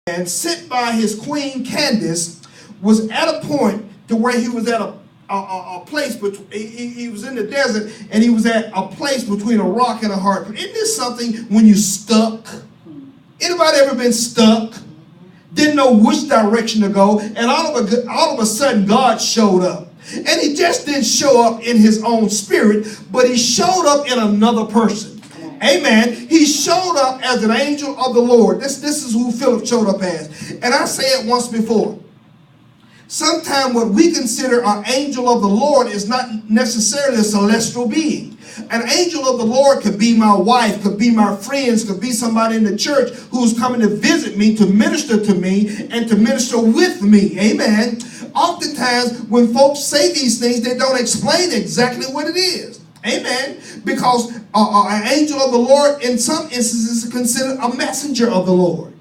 and sent by his queen Candace, was at a point to where he was at a place, he was in the desert, and he was at a place between a rock and a hard place. Isn't this something when you're stuck? Anybody ever been stuck? Didn't know which direction to go, and all of a sudden God showed up. And he just didn't show up in his own spirit, but he showed up in another person. Amen. He showed up as an angel of the Lord. This is who Philip showed up as. And I said once before, sometimes what we consider an angel of the Lord is not necessarily a celestial being. An angel of the Lord could be my wife, could be my friends, could be somebody in the church who's coming to visit me, to minister to me, and to minister with me. Amen. Oftentimes, when folks say these things, they don't explain exactly what it is. Amen. Because an angel of the Lord, in some instances, is considered a messenger of the Lord.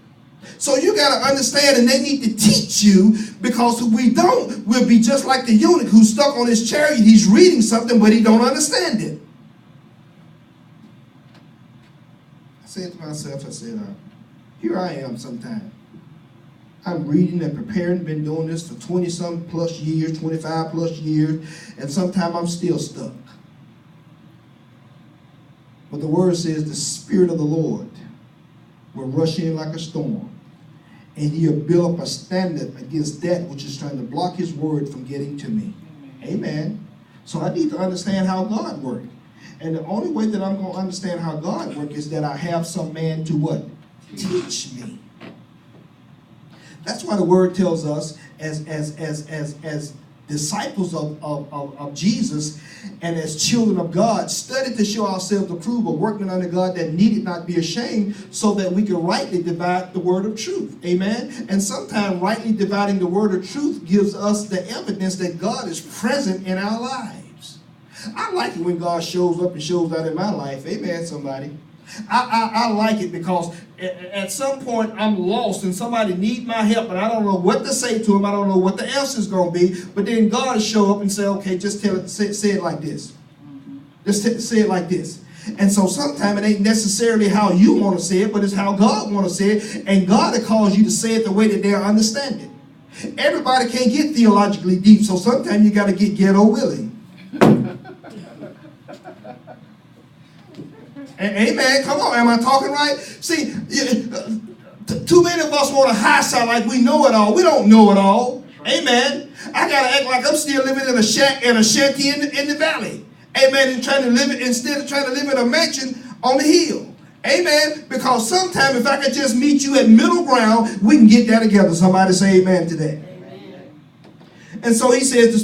So you got to understand, and they need to teach you, because if we don't, we'll be just like the eunuch who's stuck on his chariot. He's reading something, but he don't understand it. I said to myself, here I am sometime. I'm reading and preparing, been doing this for 20-some plus years, 25 plus years, and sometimes I'm still stuck. But the word says the Spirit of the Lord will rush in like a storm, and he'll build up a standard against that which is trying to block his word from getting to me. Amen. So I need to understand how God works. And the only way that I'm going to understand how God works is that I have some man to what? Teach me. That's why the word tells us as disciples of Jesus and as children of God, study to show ourselves approved, a workman under God that needed not be ashamed, so that we can rightly divide the word of truth. Amen. And sometimes rightly dividing the word of truth gives us the evidence that God is present in our lives. I like it when God shows up and shows out in my life. Amen, somebody. I like it because at some point I'm lost and somebody needs my help and I don't know what to say to them. I don't know what the answer is going to be. But then God will show up and say, okay, just say it like this. Just say it like this. And so sometimes it ain't necessarily how you want to say it, but it's how God want to say it. And God will cause you to say it the way that they'll understand it. Everybody can't get theologically deep, so sometimes you got to get ghetto willing. Amen. Come on. Am I talking right? See, too many of us want to high sound like we know it all. We don't know it all. Amen. I got to act like I'm still living in a shack and a shanty in the valley. Amen. And trying to live it instead of trying to live in a mansion on the hill. Amen. Because sometimes if I could just meet you at middle ground, we can get that together. Somebody say amen to that. Amen. And so he says,